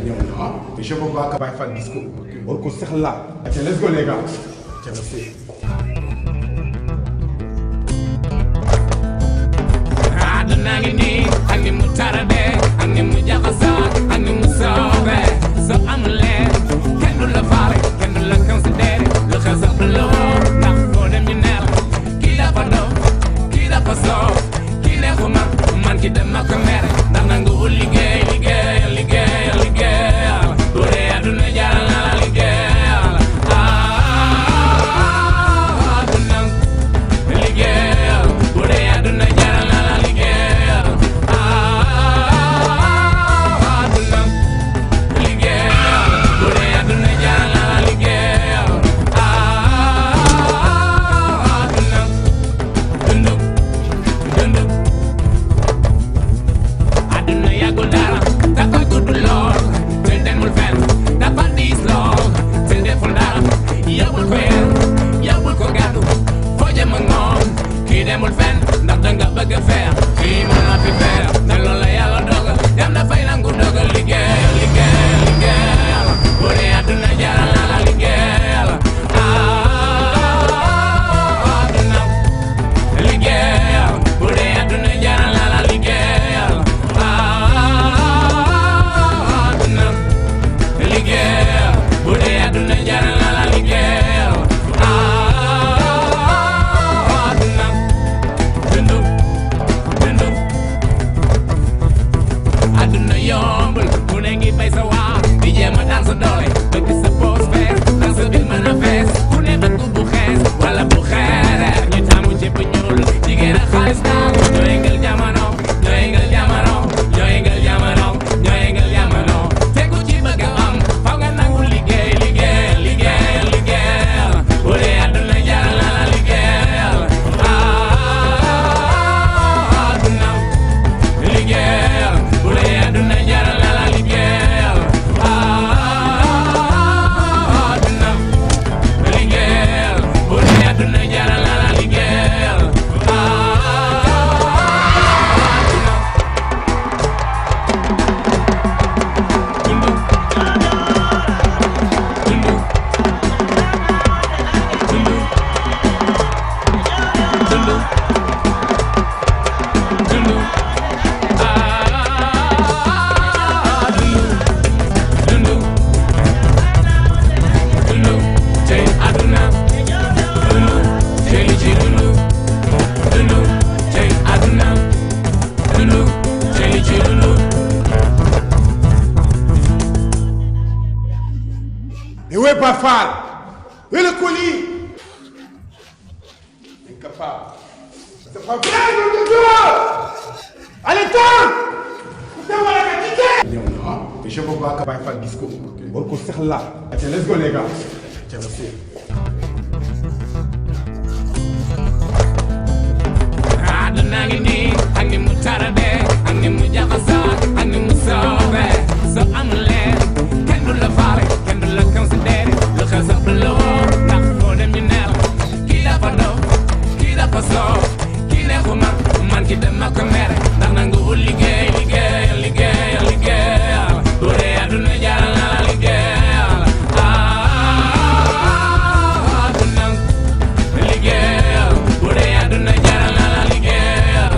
ñëw na ah mais je veux pas que Baye Fall gis ko war ko sax laal. ok let's go les gars. àdduna ngi nii ak ni mu tarade ak ni mu jaxasoo ak ni mu soobee soo amulee kenn du la faale kenn du la considéré lu xew sax du la woo ndax foo dem ñu ne la kii dafa dof kii dafa soof kii neexu man ki dem ak mere ndax nanguwul liggéey liggéeyal liggéeyal liggéeyal bu dee àdduna jaral na la liggéeyal àdduna liggéeyal bu dee àdduna jaral na la liggéeyal àdduna liggéeyal bu dee àdduna jaral na la liggéeyal àdduna dunduk dunduk àdduna yàggul dara dafa gudd lool te demul fenn dafa diis lool te deful dara yóbbul ko yéen yóbbul ko gàddu foo jëm ak moom kii demul fenn ndax danga bëgg a feer kii mën na fi feer te loolu la yàlla dogal dem dafay nangu dogal liggéeyal liggéeyal liggéeyal bu dee àdduna jaral na la liggéeyal àdduna liggéeyal bu dee àdduna jaral na la liggéeyal àdduna liggéeyal bu dee àdduna jaral na la liggéeyal àdduna dundu dundu àdduna yombul ku ne ngi bay sa waar di jéem a daan sa doole bëgg sa poos fees daan sa bil mën a fees ku ne bëgg bu xees wala bu xeereer ñu taamu ci bu ñuul jigéen ak xaalis daal ñoo yëngal jamono ñoo yëngal jamono ñoo yëngal jamono ñoo yëngal jamono tegu ci bëgg a am faw nga nangu liggéey liggéeyal liggéeyal liggéeyal bu dee àdduna jaral na la liggéeyal àdduna liggéeyal bu dee àdduna jaral na la liggéeyal àdduna liggéeyal bu dee àdduna jaral na la liggéeyal dundu dundu dundu dundu dundu dundu dundu tey àdduna dundu tey li ci dundu dundu tey àdduna dundu tey li ci dundu. Et où est Baye Fall? Où est le colis? Incapable. C'est pas bien, nom de Dieu! Allez, tente! Putain, voilà, qu'a quitté! ñëw na ah mais je veux pas que Baye Fall gis ko war ko sax laal. ok let's go les gars. àdduna ngi nii ak ni mu tarade ak ni mu jaxasoo ak ni mu soobee soo amulee kenn du la faale kenn du la considéré lu xew sax du la woo ndax foo dem ñu ne la kii dafa dof kii dafa soof kii neexu man ki dem ak mere ndax nanguwul liggéey liggéeyal liggéeyal liggéeyal bu dee àdduna jaral na la liggéeyal àdduna liggéeyal bu dee àdduna jaral na la liggéeyal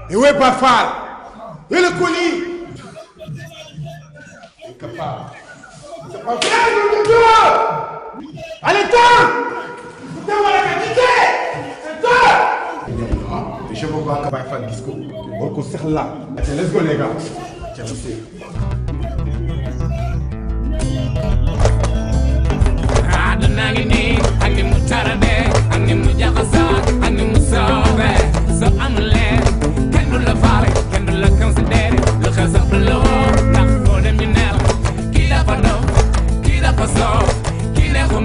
Et où est Bafal? Et le colis? Incapable. C'est pas vrai, nom de Dieu! Allez, temps! Putain, voilà la quantité! C'est toi! Et je veux voir comment il fait le discours. On concerne là. Tiens, let's go, les gars. Tiens, merci. Aduna ngi nii ak ni mu tarade ak ni mu jaxasoo ak ni mu soobee soo amulee kenn du la faale kenn du la considéré lu xew sax du la woo ndax foo dem ñu neel kii dafa dof kii dafa soof kii neexu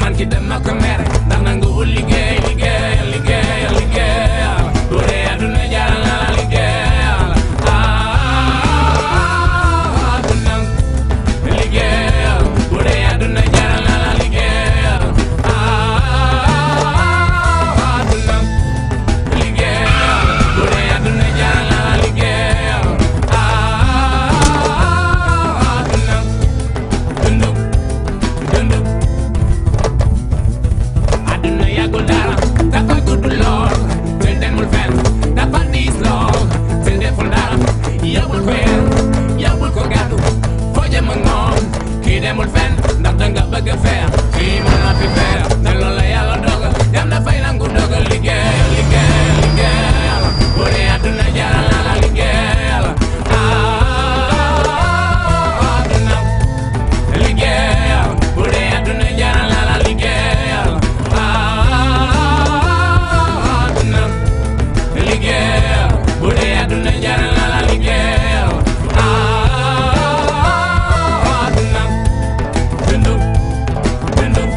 man ki dem ma ko mere ndax nanguwul liggéey bu dee aduna jaral na la liggéeyal aduna liggéeyal bu dee aduna jaral na la liggéeyal aduna liggéeyal bu dee aduna jaral na la liggéeyal aduna dunduk aduna yàggul dara dafa gudd lool te demul fenn dafa diis lool te deful dara yóbbul ko yéen yóbbul ko gàddu foo jëm ak moom kii demul fenn ndax danga bëgg a feer kii mën na fi feer te loolu la yàlla dogal dem dafay nangu dogal liggéeyal bu dee àdduna jaral na la liggéeyal àdduna liggéeyal bu dee àdduna jaral na la liggéeyal àdduna liggéeyal bu dee àdduna jaral na la liggéeyal àdduna dunduk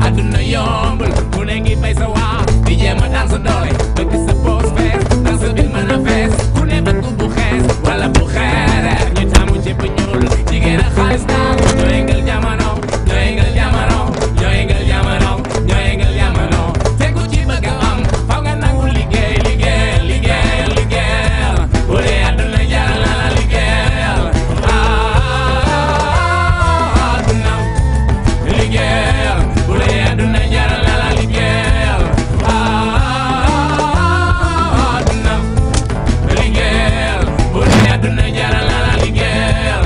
àdduna yombul ku ne ngi bay sa waar di jéem a daan sa doole bëgg sa poos fees dans sa biir mën a fees ku ne bëgg bu xees wala bu xeere ñu tàmmu ci bu ñuul jigéen ak xaalis daal ñoo yëngal jamono ñoo yëngal jamono ñoo yëngal jamono ñoo yëngal jamono tegu ci bëgg a am faw nga nangu liggéeyal bu dee àdduna jaral na la liggéeyal àdduna liggéeyal bu dee àdduna jaral na la liggéeyal àdduna liggéeyal bu dee àdduna jaral na la liggéeyal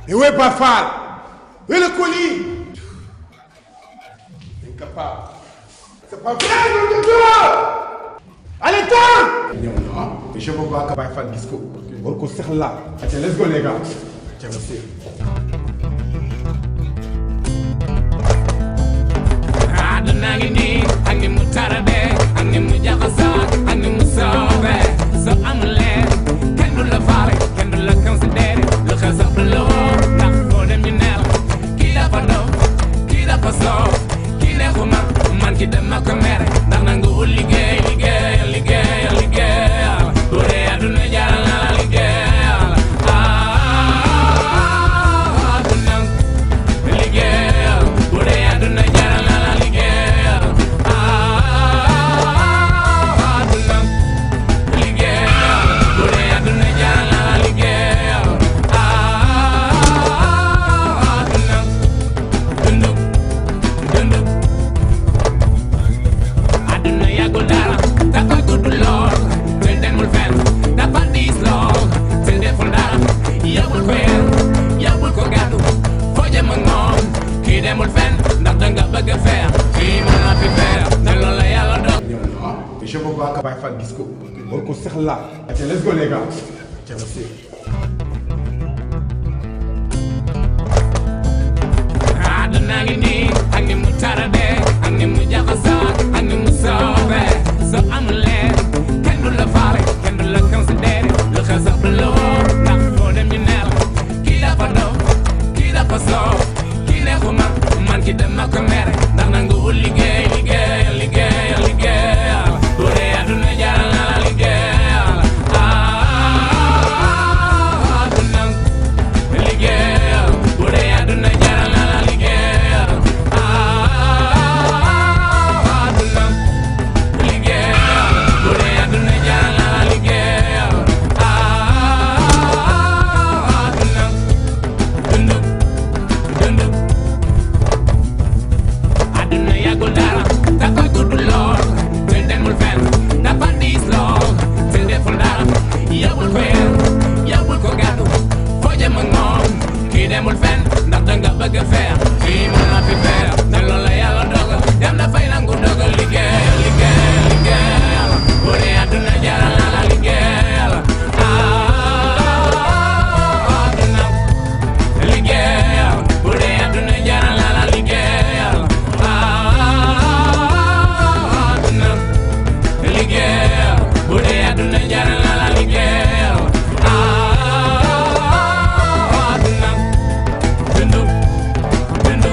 Et où est Bafal? Et le colis? Incapable. C'est pas vrai, nom de Dieu! Allez, temps! Et je veux voir comment il fait le discours. On concerne là. Tiens, let's go, les gars. Tiens, merci. àdduna ngi nii ak ni mu tarade ak ni mu jaxasoo ak ni mu soobee soo amulee kenn du la faale kenn du la considéré lu xew sax du la woo ndax foo dem ñu neel kii dafa dof kii dafa soof kii neexu man ki dem ma ko mere ndax nanguwul liggéey bu dee àdduna jaral na la liggéeyal àdduna liggéeyal bu dee àdduna jaral na la liggéeyal àdduna liggéeyal bu dee àdduna jaral na la liggéeyal àdduna dunduk àdduna yàggul dara dafa gudd lool te demul fenn dafa diis lool te deful dara yóbbul ko yéen yóbbul ko gàddu foo jëm ak moom kii demul fenn ndax danga bëgg a feer kii mën na fi feer te loolu la yàlla dogal. Et je veux voir comment il fait le discours. On concerne là. Tiens, let's go, les gars. Tiens, merci. àdduna ngi nii ak ni mu tarade ak ni mu jaxasoo ak ni mu soobee soo amulee kenn du la faale kenn du la considéré lu xew sax du la woo ndax foo dem ñu neel kii dafa dof bëgg a faire fii mën a fi faire te loolu la yàlla dogal dem dafay nangu dogal liggéeyal liggéeyal liggéeyal bu dee àdduna jaral na la liggéeyal àdduna liggéeyal bu dee àdduna jaral na la liggéeyal àdduna liggéeyal bu dee àdduna jaral na la liggéeyal àdduna dundu dundu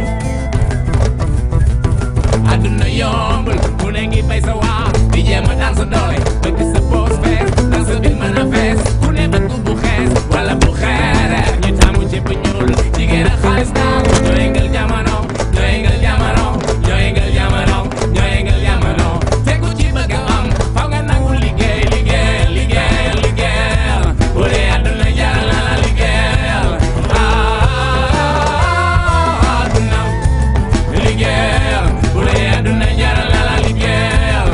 àdduna yombul ku ne ngi bay sa waar di jéem a daan sa doole bëgg sa poos fees daan sa biir mën a fees ku ne bëgg bu xees wala bu xeereer ñu taamu ci bu ñuul jigéen ak xaalis daal ñoo yëngal jamono ñoo yëngal jamono ñoo yëngal jamono ñoo yëngal jamono te ku ci bëgg a am faw nga nangu liggéey liggéey liggéey liggéeyal bu dee àdduna jaral na la liggéeyal àdduna liggéeyal bu dee àdduna jaral na la liggéeyal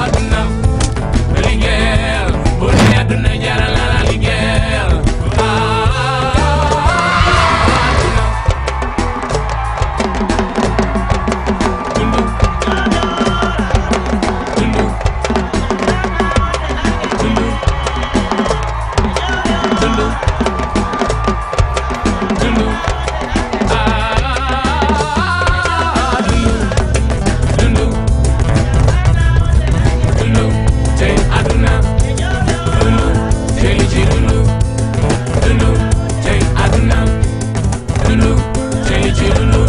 àdduna liggéeyal bu dee àdduna jaral na la liggéeyal dundu dundu dundu dundu dundu dundu dundu tey àdduna dundu tey li ci dundu dundu tey àdduna dundu tey li ci dundu.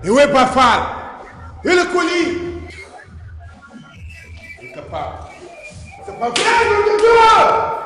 Et où est Bafal? Et le colis? Il est capable. C'est pas vrai, nom de Dieu!